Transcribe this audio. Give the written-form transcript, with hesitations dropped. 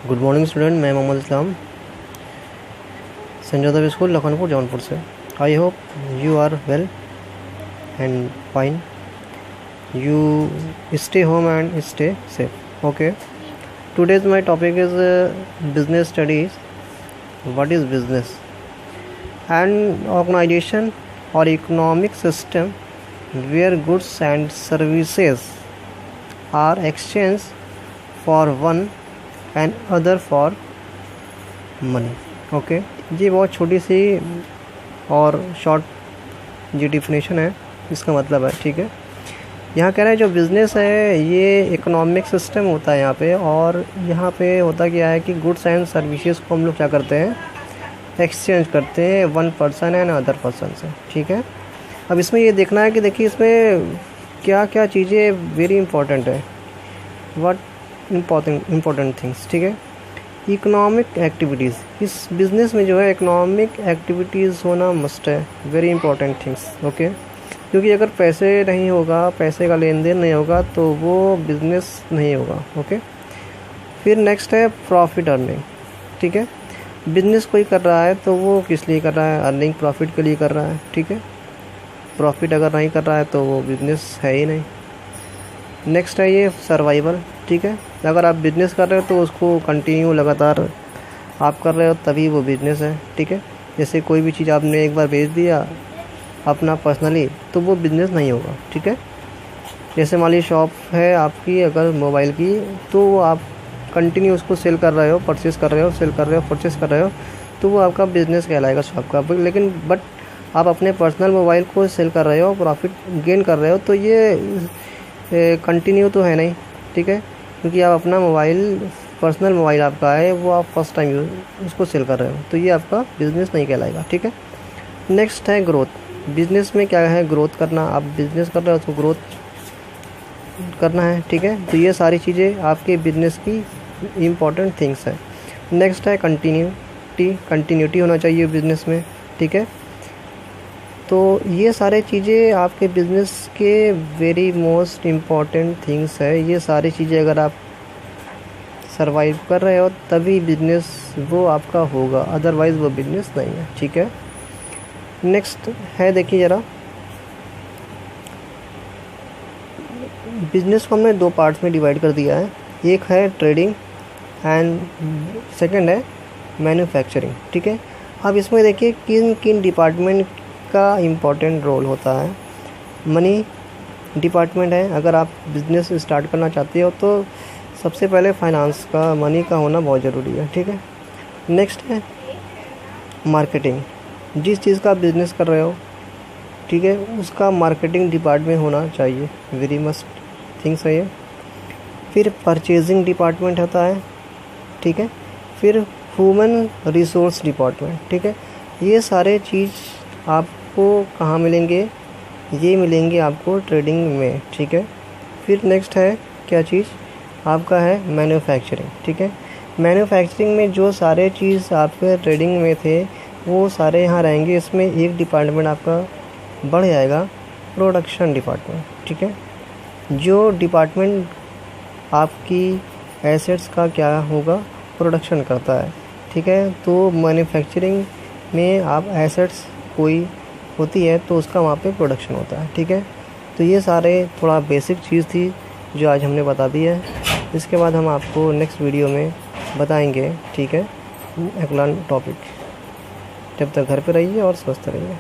Good morning student, मैं Mohammad Islam, Saint Joseph school Lakhanpur Jaunpur से। I hope you are well and fine. You stay home and stay safe. Okay, today's my topic is business studies. What is business? An organization or economic system where goods and services are exchanged for one and other for money. Okay, ये बहुत छोटी सी और short जी definition है, इसका मतलब है। ठीक है, यहाँ कह रहा है जो बिज़नेस है ये इकोनॉमिक सिस्टम होता है यहाँ पे, और यहाँ पे होता क्या है कि गुड्स एंड सर्विसेज को हम लोग क्या करते हैं, एक्सचेंज करते हैं one person and other person से। ठीक है, अब इसमें ये देखना है कि देखिए इसमें क्या क्या चीज़ें वेरी इंपॉर्टेंट है, व्हाट इम्पोर्टेंट थिंग्स। ठीक है, इकोनॉमिक एक्टिविटीज़, इस बिज़नेस में जो है इकोनॉमिक एक्टिविटीज़ होना मस्ट है, वेरी इंपॉर्टेंट थिंग्स। ओके, क्योंकि अगर पैसे नहीं होगा, पैसे का लेन देन नहीं होगा तो वो बिज़नेस नहीं होगा। ओके, फिर नेक्स्ट है प्रॉफिट अर्निंग। ठीक है, बिज़नेस कोई कर रहा है तो वो किस लिए कर रहा है, अर्निंग प्रॉफिट के लिए कर रहा है। ठीक है, प्रॉफिट अगर नहीं कर रहा है तो वो बिज़नेस है ही नहीं। नेक्स्ट है ये सर्वाइवल। ठीक है, अगर आप बिज़नेस कर रहे हो तो उसको कंटिन्यू लगातार आप कर रहे हो तभी वो बिज़नेस है। ठीक है, जैसे कोई भी चीज़ आपने एक बार बेच दिया अपना पर्सनली तो वो बिज़नेस नहीं होगा। ठीक है, जैसे मान लीजिए शॉप है आपकी अगर मोबाइल की, तो आप कंटिन्यू उसको सेल कर रहे हो, परचेज़ कर रहे हो, सेल कर रहे हो, परचेज़ कर रहे हो, तो वो आपका बिज़नेस कहलाएगा शॉप का। लेकिन बट आप अपने पर्सनल मोबाइल को सेल कर रहे हो, प्रॉफिट गेन कर रहे हो, तो ये कंटिन्यू तो है नहीं। ठीक है, क्योंकि आप अपना मोबाइल, पर्सनल मोबाइल आपका है, वो आप फर्स्ट टाइम उसको सेल कर रहे हो, तो ये आपका बिज़नेस नहीं कहलाएगा। ठीक है, नेक्स्ट है ग्रोथ। बिज़नेस में क्या है, ग्रोथ करना। आप बिज़नेस कर रहे हो तो ग्रोथ करना है। ठीक है, तो ये सारी चीज़ें आपके बिज़नेस की इम्पॉर्टेंट थिंग्स है। नेक्स्ट है कंटिन्यूटी होना चाहिए बिज़नेस में। ठीक है, तो ये सारे चीज़ें आपके बिज़नेस के वेरी मोस्ट इम्पॉर्टेंट थिंग्स है। ये सारी चीज़ें अगर आप सर्वाइव कर रहे हो तभी बिज़नेस वो आपका होगा, अदरवाइज़ वो बिज़नेस नहीं है। ठीक है, नेक्स्ट है, देखिए ज़रा, बिज़नेस को हमने दो पार्ट्स में डिवाइड कर दिया है। एक है ट्रेडिंग एंड सेकंड है मैन्युफैक्चरिंग। ठीक है, अब इसमें देखिए किन किन डिपार्टमेंट का इम्पोर्टेंट रोल होता है। मनी डिपार्टमेंट है, अगर आप बिज़नेस स्टार्ट करना चाहते हो तो सबसे पहले फाइनेंस का, मनी का होना बहुत ज़रूरी है। ठीक है, नेक्स्ट है मार्केटिंग, जिस चीज़ का बिज़नेस कर रहे हो, ठीक है, उसका मार्केटिंग डिपार्टमेंट होना चाहिए, वेरी मस्ट थिंग्स है ये। फिर परचेजिंग डिपार्टमेंट होता है। ठीक है, फिर ह्यूमन रिसोर्स डिपार्टमेंट। ठीक है, ये सारे चीज़ आपको कहाँ मिलेंगे, ये मिलेंगे आपको ट्रेडिंग में। ठीक है, फिर नेक्स्ट है क्या चीज़ आपका है मैन्युफैक्चरिंग। ठीक है, मैन्युफैक्चरिंग में जो सारे चीज़ आपके ट्रेडिंग में थे वो सारे यहाँ रहेंगे। इसमें एक डिपार्टमेंट आपका बढ़ जाएगा, प्रोडक्शन डिपार्टमेंट। ठीक है, जो डिपार्टमेंट आपकी एसेट्स का क्या होगा, प्रोडक्शन करता है। ठीक है, तो मैन्युफैक्चरिंग में आप एसेट्स कोई होती है तो उसका वहाँ पे प्रोडक्शन होता है। ठीक है, तो ये सारे थोड़ा बेसिक चीज़ थी जो आज हमने बता दी है। इसके बाद हम आपको नेक्स्ट वीडियो में बताएंगे। ठीक है, अगला टॉपिक। जब तक घर पे रहिए और स्वस्थ रहिए।